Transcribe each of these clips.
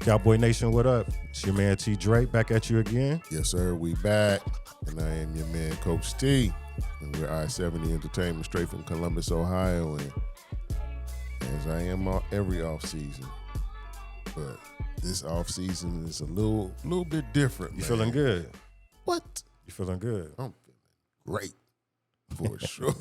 Cowboy Nation, what up? It's your man T. Drake back at you again. Yes, sir. We back, and I am your man, Coach T. And we're I-70 Entertainment, straight from Columbus, Ohio. And as I am every off season, but this off season is a little bit different. You feeling good? What? You feeling good? I'm feeling great for sure.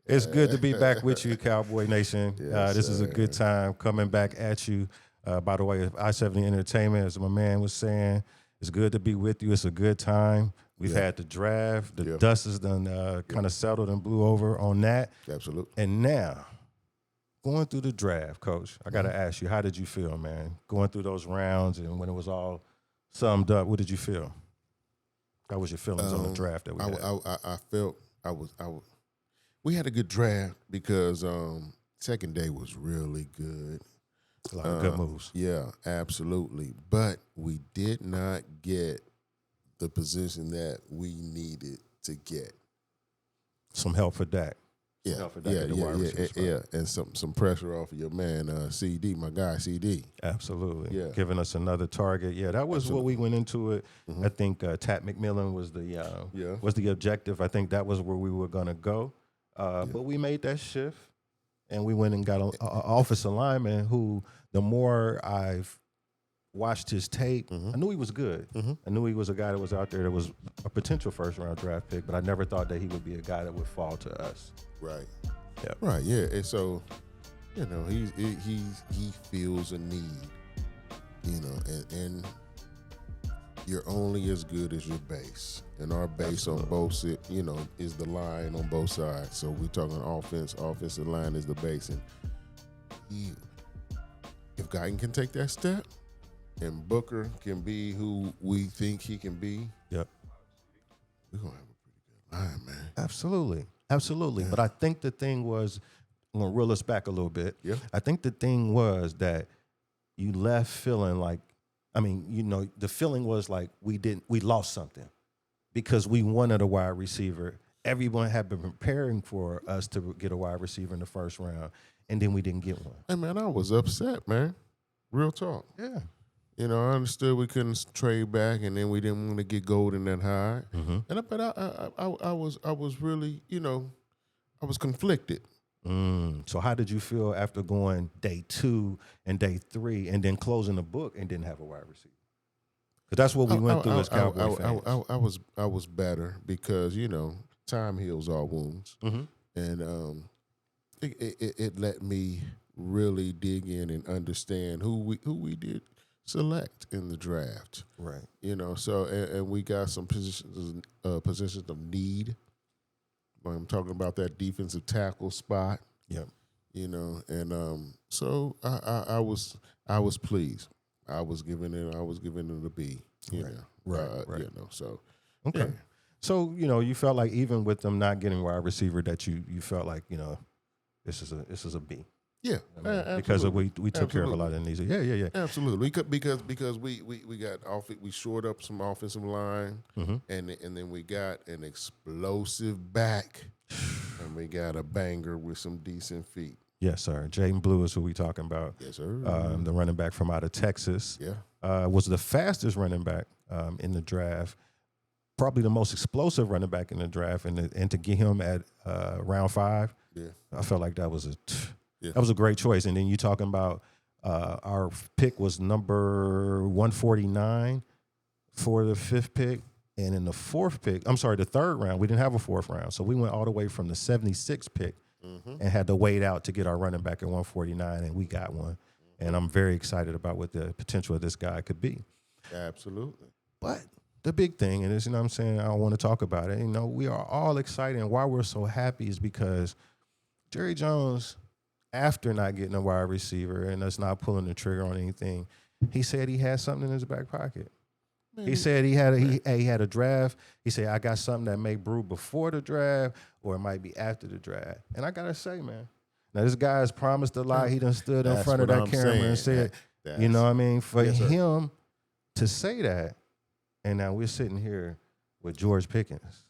It's good to be back with you, Cowboy Nation. Yes, this is a good time coming back at you. By the way, I-70 Entertainment, as my man was saying, it's good to be with you. It's a good time. We've had the draft. The dust has done kind of settled and blew over on that. Absolutely. And now, going through the draft, Coach, I got to ask you, how did you feel, man? Going through those rounds and when it was all summed up, what did you feel? How was your feelings on the draft that we had? I felt we had a good draft because second day was really good. A lot of good moves. Yeah, absolutely. But we did not get the position that we needed to get. Some help for Dak. Yeah, and some pressure off of your man, CD, my guy, CD. Absolutely, giving us another target. Yeah, that was what we went into it. Mm-hmm. I think Tat McMillan was the objective. I think that was where we were gonna go, but we made that shift, and we went and got an offensive lineman who, the more I've watched his tape, I knew he was good. I knew he was a guy that was out there that was a potential first-round draft pick, but I never thought that he would be a guy that would fall to us. Right. Yeah. Right. Yeah. And so, he feels a need, and you're only as good as your base, and our base on both, is the line on both sides. So we're talking offensive line is the base, and if Guyton can take that step, and Booker can be who we think he can be, we're gonna have a pretty good line, man. Absolutely. Yeah. But I think the thing was, I'm gonna reel us back a little bit. Yeah. I think the thing was that you left feeling like, the feeling was like we lost something because we wanted a wide receiver. Everyone had been preparing for us to get a wide receiver in the first round, and then we didn't get one. Hey, man, I was upset, man. Real talk. Yeah. I understood we couldn't trade back, and then we didn't want to get Golden that high. But I was really, I was conflicted. So how did you feel after going day 2 and day 3 and then closing the book and didn't have a wide receiver? Because that's what we went through as Cowboy fans. I was better because time heals all wounds, and it let me really dig in and understand who we did select in the draft. Right. So and we got some positions of need. I'm talking about that defensive tackle spot. Yep. So I was pleased. I was giving it a B. Right. So okay. Yeah. So you felt like even with them not getting wide receiver, that you felt like this is a B. Yeah, because we took care of a lot of needs. Yeah. Absolutely, because we got we shored up some offensive line, and then we got an explosive back, and we got a banger with some decent feet. Yes, sir. Jaden Blue is who we talking about. Yes, sir. The running back from out of Texas. Yeah, was the fastest running back in the draft. Probably the most explosive running back in the draft, and to get him at round 5, I felt like that was that was a great choice. And then you talking about our pick was number 149 for the 5th pick. And in the 4th pick, the 3rd round, we didn't have a 4th round. So we went all the way from the 76th pick and had to wait out to get our running back at 149, and we got one. And I'm very excited about what the potential of this guy could be. Absolutely. But the big thing, and this, what I'm saying, I want to talk about it. We are all excited, and why we're so happy is because Jerry Jones, after not getting a wide receiver and us not pulling the trigger on anything, he said he had something in his back pocket. He said he had a draft. He said, I got something that may brew before the draft or it might be after the draft. And I got to say, man, now this guy has promised a lot. He done stood in front of that camera and said, for him to say that, and now we're sitting here with George Pickens,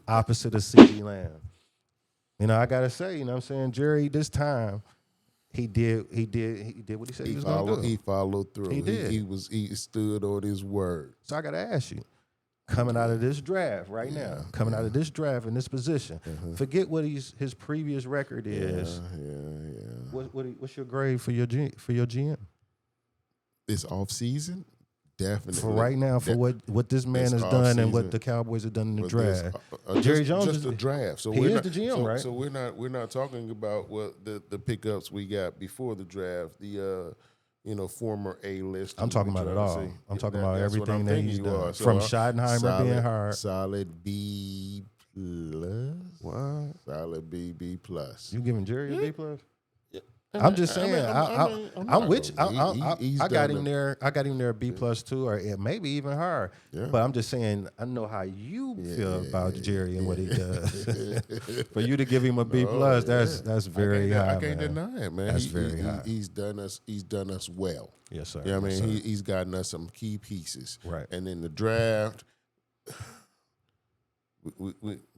opposite of CeeDee Lamb. I got to say, Jerry, this time, he did what he said he was going to do. He followed through. He did. He stood on his word. So I got to ask you, coming out of this draft now, coming out of this draft in this position, forget what his previous record is. What's your grade for your GM? This offseason? Definitely. For right now, for what this man has done and what the Cowboys have done in the draft. Jerry Jones just the draft. So he is the GM, right? So we're not talking about what the pickups we got before the draft. The former A-list. I'm talking about it all. I'm talking about everything that he's done. From Schottenheimer being hired. Solid B plus. What? Solid B plus. You giving Jerry a B plus? I'm just saying. I'm with you. I got him there. I got him there a B plus too, or maybe even higher. Yeah. But I'm just saying. I know how you feel about Jerry and what he does. For you to give him a B plus, that's very high. I can't deny it, man. That's very high. He's done us well. Yes, sir. Yeah, I mean, he's gotten us some key pieces. Right. And in the draft,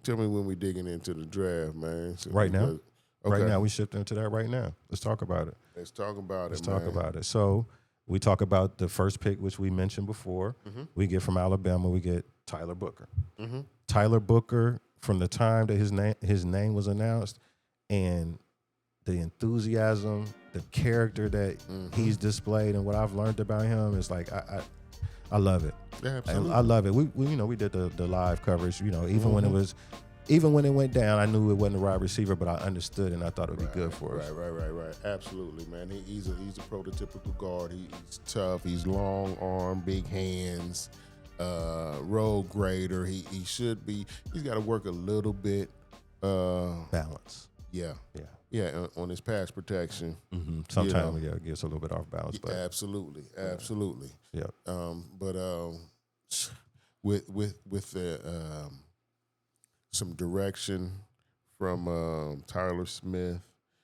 tell me when we digging into the draft, man. So right now. Okay. Right now, we shift into that right now. Let's talk about it. Let's talk about it. So we talk about the first pick, which we mentioned before. Mm-hmm. We get from Alabama, we get Tyler Booker. Mm-hmm. Tyler Booker, from the time that his name was announced and the enthusiasm, the character that he's displayed and what I've learned about him is like, I love it. Yeah, absolutely. I love it. We did the live coverage, even when it was... Even when it went down, I knew it wasn't the right receiver, but I understood and I thought it would be good for us. Right. Absolutely, man. He's a prototypical guard. He's tough. He's long arm, big hands, road grader. He should be. He's got to work a little bit. Balance. Yeah. On his pass protection. Mm-hmm. Sometimes it gets a little bit off balance. But absolutely. Yeah. But with the some direction from Tyler Smith,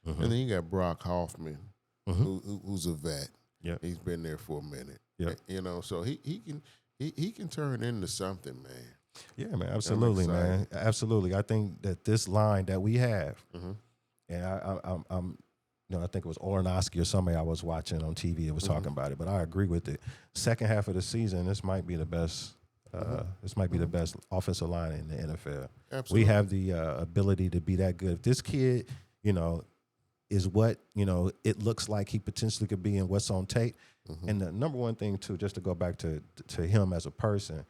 and then you got Brock Hoffman, who's a vet. Yeah, he's been there for a minute. Yeah, so he can turn into something, man. Yeah, man, absolutely, man, absolutely. I think that this line that we have, and I'm I think it was Ornoski or somebody I was watching on TV. It was talking about it, but I agree with it. Second half of the season, this might be the best. This might be the best offensive line in the NFL. Absolutely. We have the ability to be that good. If this kid, is what, it looks like he potentially could be and what's on tape. And the number one thing, too, just to go back to him as a person,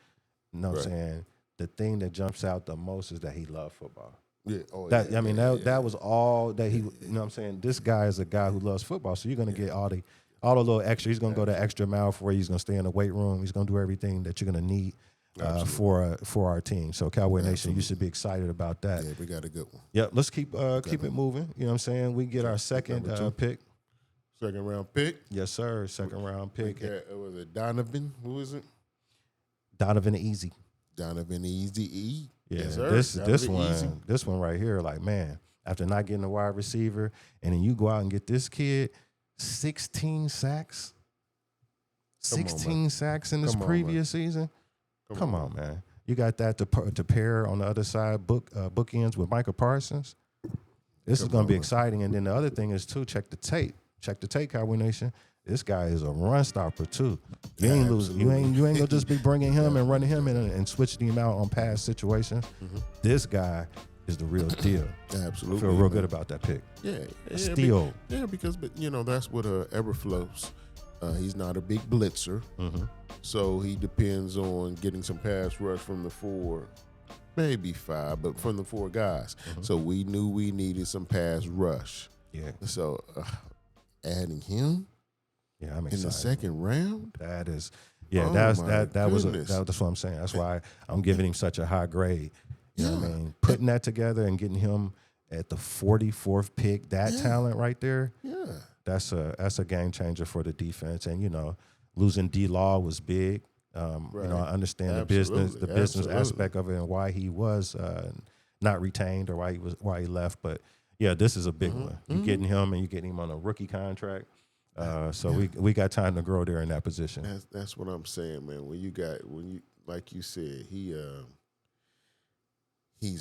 what I'm saying, the thing that jumps out the most is that he loved football. Yeah. That was all that he, what I'm saying? This guy is a guy who loves football, so you're going to get all the little extra. He's going to go the extra mile for you. He's going to stay in the weight room. He's going to do everything that you're going to need for our team. So Cowboy Nation, you should be excited about that. Yeah, we got a good one. Yeah, let's keep it moving. You know what I'm saying? We get our second pick. Second round pick? Yes, sir. Second round pick. Was it Donovan? Who is it? Donovan Easy. Donovan Easy. Yeah, yes, sir. this one right here, like, man, after not getting a wide receiver, and then you go out and get this kid 16 sacks. 16 sacks in this previous season. Come on, man. You got that to pair on the other side, bookends with Micah Parsons. This is going to be exciting. And then the other thing is, too, check the tape. Check the tape, Cowboy Nation. This guy is a run stopper, too. You ain't losing. You ain't going to just be bringing him and running him in and switching him out on past situations. This guy is the real deal. Absolutely. I feel real good about that pick. Yeah. Steal. Because that's what Eberflus. He's not a big blitzer. So he depends on getting some pass rush from the 4, maybe 5, but from the 4 guys. So we knew we needed some pass rush. Yeah. So adding him I'm excited. in the second round? That is, that's what I'm saying. That's why I'm giving him such a high grade. You know what I mean? Putting that together and getting him at the 44th pick, that talent right there. Yeah. That's a game changer for the defense. And, losing D-Law was big. I understand the business aspect of it and why he was not retained or why he left. But yeah, this is a big one. You're getting him and you're getting him on a rookie contract. So we got time to grow there in that position. That's what I'm saying, man. When you like you said, he's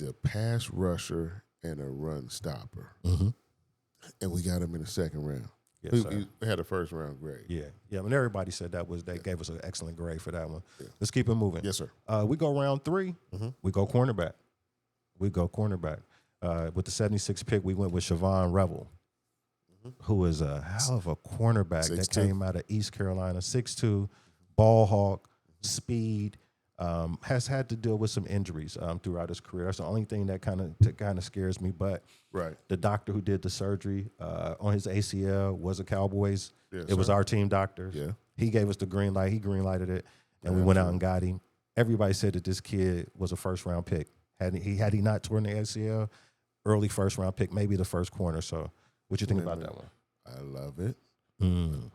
a pass rusher and a run stopper. and we got him in the second round. Yes, sir. We had a first round grade. Yeah. And everybody said they gave us an excellent grade for that one. Yeah. Let's keep it moving. Yes, sir. We go round 3. We go cornerback. With the 76th pick, we went with Siobhan Revel, who is a hell of a cornerback 6'2". that came out of East Carolina, 6'2", ball hawk, speed. Has had to deal with some injuries throughout his career. That's the only thing that kind of scares me. But the doctor who did the surgery on his ACL was a Cowboys. Yes, it was sir. our team doctor. Yeah. He gave us the green light. He green lighted it, and we went out and got him. Everybody said that this kid was a first round pick. Had he not torn the ACL, early first round pick, maybe the first corner. So, what you think about that one? I love it. The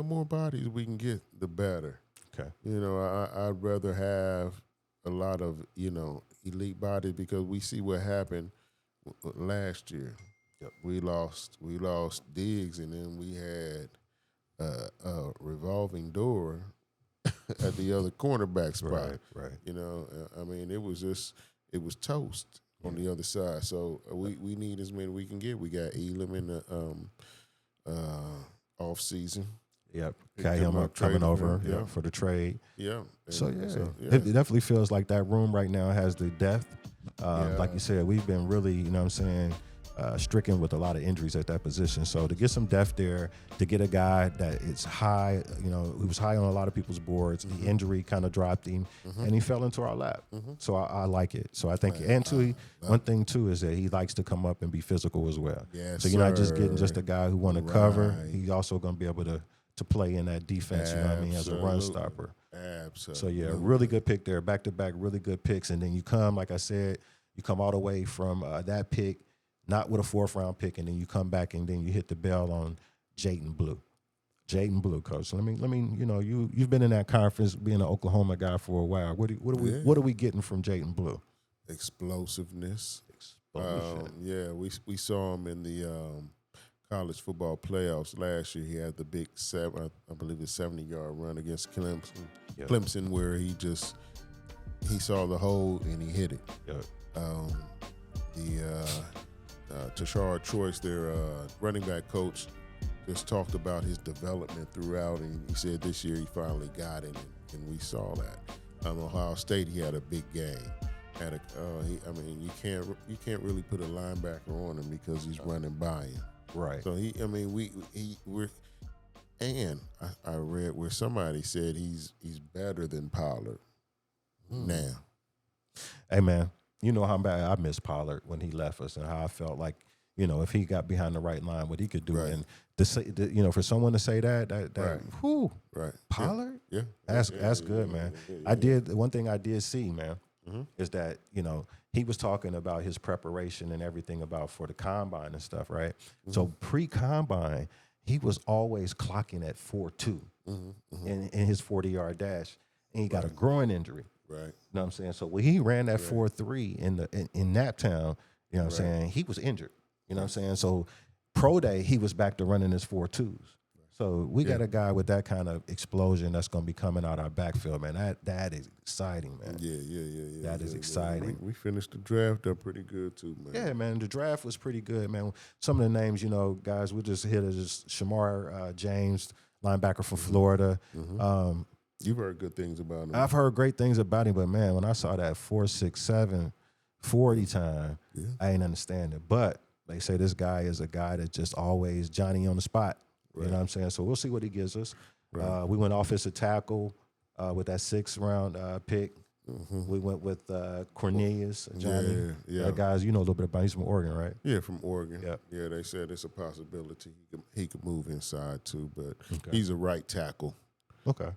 more bodies we can get, the better. Okay. I'd rather have a lot of, elite bodies because we see what happened last year. Yep. We lost Diggs, and then we had a revolving door at the other cornerback spot. Right. It was toast on the other side. So we need as many we can get. We got Elam in the off season. Yep. Got him coming over for the trade. Yeah. It definitely feels like that room right now has the depth. Like you said, we've been really, stricken with a lot of injuries at that position. So to get some depth there, to get a guy that is high, he was high on a lot of people's boards. The injury kind of dropped him, and he fell into our lap. So I like it. So I think, one thing too is that he likes to come up and be physical as well. Yes, so you're not just getting just sir. a guy who want to cover. He's also going to be able to play in that defense, as a run stopper. Absolutely. So, really good pick there. Back-to-back, really good picks. And then you come, like I said, all the way from that pick, not with a fourth-round pick, and then you come back and then you hit the bell on Jayden Blue. Jayden Blue, Coach. Let me. You've been in that conference, being an Oklahoma guy for a while. What are we getting from Jayden Blue? Explosiveness. We saw him in the college football playoffs last year. He had the big 70-yard run against Clemson. Clemson, where he saw the hole and he hit it. Tashard Choice, their running back coach, just talked about his development throughout, and he said this year he finally got it, and we saw that. Ohio State, he had a big game. You can't really put a linebacker on him because he's running by him. Right. So I read where somebody said he's better than Pollard now. Hey man, you know how bad I miss Pollard when he left us, and how I felt like, if he got behind the right line, what he could do. Right. And to say, for someone to say that Right. Pollard, Yeah. That's good, man. One thing I did see, man, is that he was talking about his preparation and everything about for the combine and stuff, right? So pre-combine, he was always clocking at 4.2 in his 40-yard dash, and he got a groin injury. Right. You know what I'm saying? So when he ran that 4.3 in Naptown, you know what I'm saying, he was injured. You know what I'm saying? So pro day, he was back to running his 4.2s. So we got a guy with that kind of explosion that's going to be coming out our backfield, man. That is exciting, man. Yeah. That is exciting. We finished the draft up pretty good too, man. Yeah, man. The draft was pretty good, man. Some of the names, guys, we just hit is Shamar James, linebacker from Florida. You've heard good things about him. I've heard great things about him, but man, when I saw that 4.67 40 time, I ain't understand it. But they say this guy is a guy that just always Johnny on the spot. Right. You know what I'm saying? So we'll see what he gives us. Right. We went offensive tackle with that 6th round pick. We went with Cornelius, Johnny. Yeah. Guys, you know a little bit about him. He's from Oregon, right? Yeah, from Oregon. Yep. Yeah, they said it's a possibility he could move inside too, but he's a right tackle. Okay.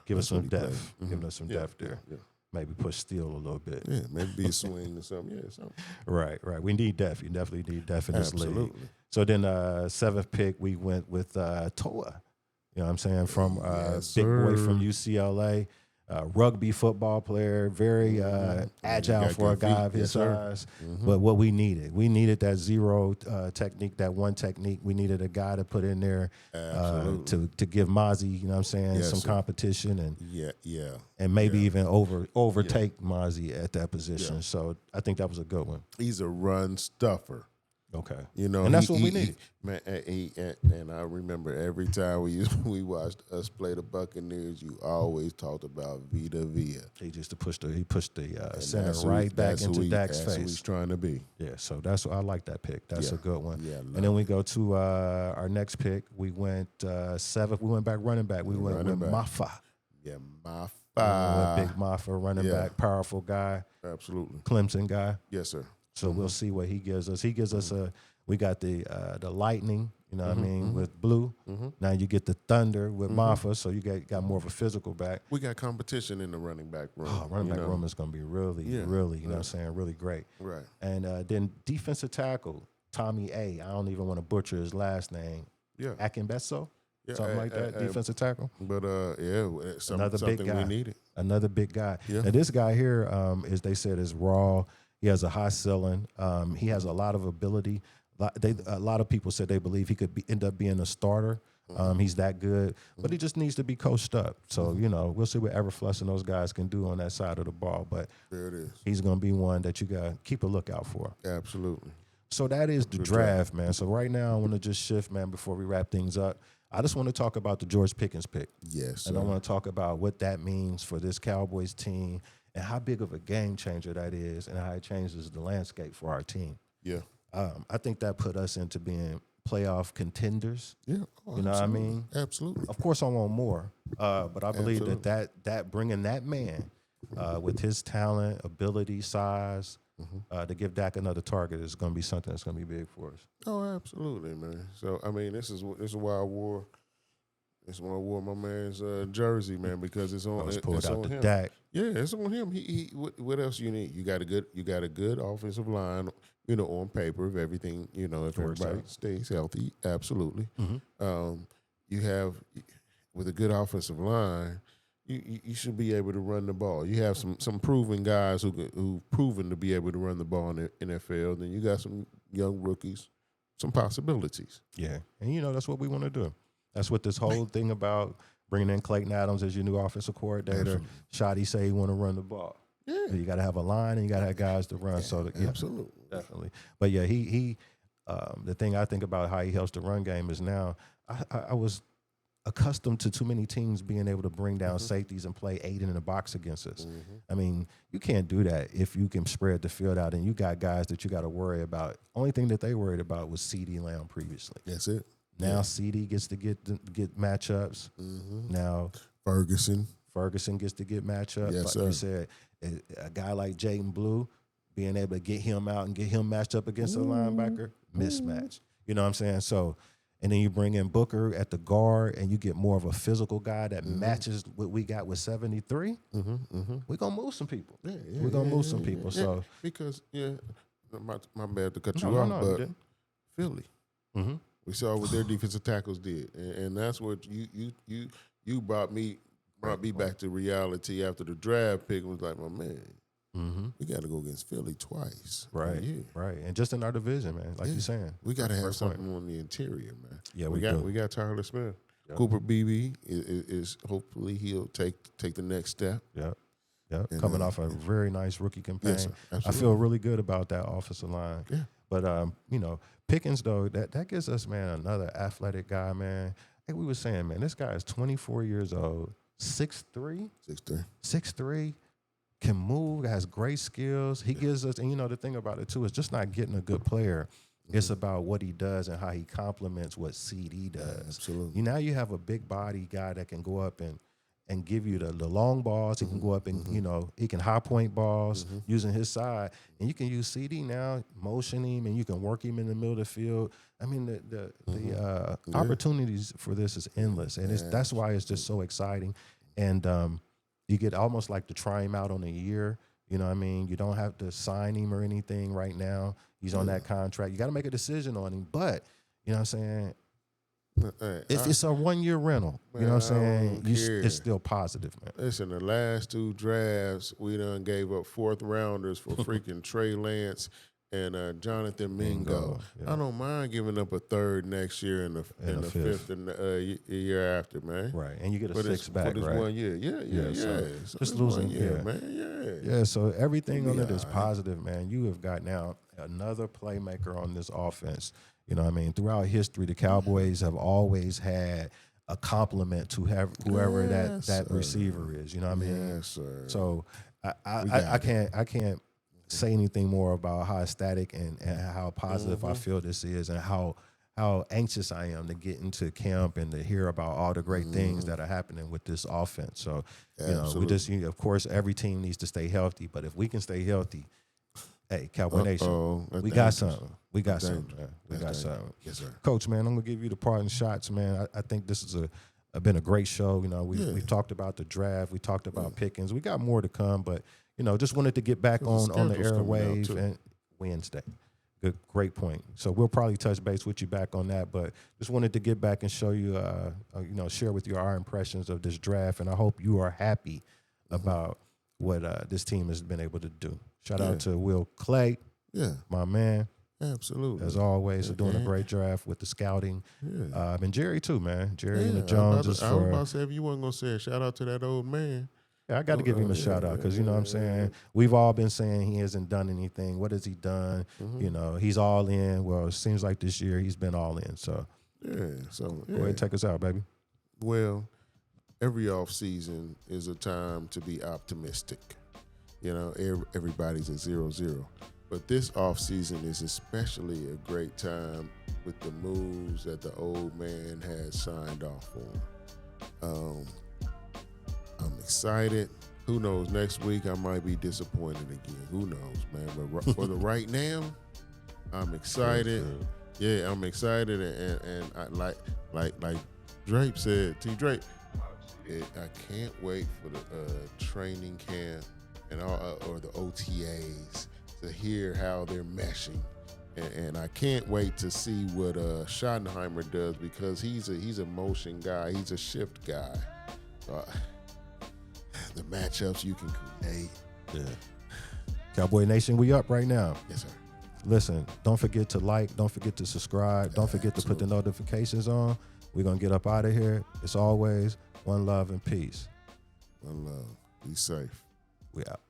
Give us some depth. Giving us some depth there. Yeah. Maybe push steel a little bit. Yeah, maybe be a swing or something. Yeah, something. Right. We need depth. You definitely need depth in this league. Absolutely. So then 7th pick, we went with Toa. You know what I'm saying? From big boy from UCLA, rugby football player, very agile for a guy of his size. But what we needed that zero technique, that one technique. We needed a guy to put in there to give Mozzie, you know what I'm saying, some competition and maybe even overtake Mozzie at that position. So I think that was a good one. He's a run stuffer. Okay. You know, and that's what we need. Man, and I remember every time we watched us play the Buccaneers, you always talked about Vita Vea. He just pushed the center right back into Dak's face. That's who he's trying to be. Yeah, so that's I like that pick. That's a good one. Yeah, and then we go to our next pick. We went 7th. We went back running back. We went with Maffa. Yeah, Maffa. Big Maffa running back, powerful guy. Absolutely. Clemson guy. Yes, sir. So we'll see what he gives us. He gives us we got the Lightning, you know what I mean, with Blue. Now you get the Thunder with Maffa, so you got more of a physical back. We got competition in the running back room. Oh, running back room is going to be really, you know what I'm saying, really great. Right. And then defensive tackle, Tommy A. I don't even want to butcher his last name. Yeah. Akinbeso? Something like that, defensive tackle. But, another something big guy. we needed. Another big guy. Yeah. Now, this guy here, they said, is raw. He has a high ceiling. He has a lot of ability. A lot of people said they believe he could end up being a starter. He's that good, but he just needs to be coached up. So, we'll see what Everfluss and those guys can do on that side of the ball. But there it is. He's going to be one that you got to keep a lookout for. Absolutely. So that is the draft, man. So right now I want to just shift, man, before we wrap things up. I just want to talk about the George Pickens pick. Yes, and I want to talk about what that means for this Cowboys team and how big of a game changer that is and how it changes the landscape for our team. Yeah. I think that put us into being playoff contenders. Yeah. You know what I mean? Absolutely. Of course I want more, but I believe that bringing that man with his talent, ability, size, to give Dak another target is going to be something that's going to be big for us. Oh, absolutely, man. So, I mean, this is why I wore my man's jersey, man, because it's on. It's pulled out the him. Dak. Yeah, it's on him. He what else you need? You got a good offensive line, on paper, if everything, if everybody stays healthy, absolutely. You have, with a good offensive line, you should be able to run the ball. You have some proven guys who proven to be able to run the ball in the NFL. Then you got some young rookies, some possibilities. Yeah, and that's what we want to do. That's what this whole thing about bringing in Clayton Adams as your new offensive coordinator. Shotty say he want to run the ball. Yeah, so you got to have a line and you got to have guys to run. Absolutely, definitely. But yeah, he the thing I think about how he helps the run game is now I was accustomed to too many teams being able to bring down safeties and play 8 in the box against us. I mean, you can't do that if you can spread the field out and you got guys that you got to worry about. Only thing that they worried about was CeeDee Lamb previously. That's it. Now CeeDee gets to get matchups. Now Ferguson gets to get matchups. Yes, like sir. you said, a guy like Jaden Blue, being able to get him out and get him matched up against a linebacker, mismatch. You know what I'm saying? So, and then you bring in Booker at the guard and you get more of a physical guy that matches what we got with 73. We're going to move some people. We're going to move some people. So because, my bad to cut you off, but Philly. We saw what their defensive tackles did, and that's what you brought me back to reality after the draft pick. Was like, my man, we got to go against Philly twice, right? And just in our division, man, like you're saying, we got to have something on the interior, man. Yeah, we got Tyler Smith, Cooper Beebe is hopefully he'll take the next step. Yep. Coming off a very nice rookie campaign, yes, I feel really good about that offensive line. Yeah. But Pickens though, that gives us, man, another athletic guy, man. Like we were saying, man, this guy is 24 years old, 6'3", can move, has great skills. He gives us, and the thing about it too is just not getting a good player. It's about what he does and how he complements what CD does. Absolutely. Now you have a big body guy that can go up and give you the long balls. He can go up and, he can high point balls using his side. And you can use CD now, motion him, and you can work him in the middle of the field. I mean, the opportunities for this is endless. And that's why it's just so exciting. And you get almost like to try him out on a year. You know what I mean? You don't have to sign him or anything right now. He's on that contract. You got to make a decision on him. But, you know what I'm saying? If it's a 1-year rental, man, you know what I'm saying? It's still positive, man. Listen, the last 2 drafts, we done gave up 4th rounders for freaking Trey Lance and Jonathan Mingo. Yeah. I don't mind giving up a 3rd next year and the 5th and the year after, man. Right, and you get a 6th back, for this right? 1 year. Yeah. So so just losing, 1 year, man. Yeah, so everything on it is positive, man. You have got now another playmaker on this offense. You know what I mean? Throughout history, the Cowboys have always had a compliment to whoever that receiver is. You know what I mean? Yes, sir. So I can't say anything more about how ecstatic and how positive I feel this is, and how anxious I am to get into camp and to hear about all the great things that are happening with this offense. So, you know, we just, of course, every team needs to stay healthy, but if we can stay healthy, hey, Cowboy Nation, we got something. We got something, man. We got something. Yes, sir. Coach, man, I'm going to give you the parting shots, man. I think this is been a great show. You know, we talked about the draft. We talked about Pickens. We got more to come, but, you know, just wanted to get back on the airwaves and Wednesday. Great point. So we'll probably touch base with you back on that, but just wanted to get back and show you, you know, share with you our impressions of this draft, and I hope you are happy about what this team has been able to do. Shout out to Will Clay, my man. Absolutely. As always, doing a great draft with the scouting. And Jerry too, man. Jerry and the Joneses. I was about to say, if you weren't going to say it, shout out to that old man. Yeah, I got to give him a shout out because, you know what I'm saying, we've all been saying he hasn't done anything. What has he done? You know, he's all in. Well, it seems like this year he's been all in. So, go ahead and take us out, baby. Well, every off season is a time to be optimistic. You know, everybody's at 0-0. But this off season is especially a great time with the moves that the old man has signed off on. I'm excited. Who knows? Next week I might be disappointed again. Who knows, man? But for the right now, I'm excited. Yeah, I'm excited, and I, like Drape said, T. Drape. I can't wait for the training camp and all, or the OTAs to hear how they're meshing, and I can't wait to see what Schottenheimer does, because he's a motion guy. He's a shift guy. The matchups you can create. Yeah. Cowboy Nation, we up right now. Yes, sir. Listen, don't forget to like, don't forget to subscribe, don't forget to put the notifications on. We're going to get up out of here. As always, one love and peace. One love. Be safe. We out.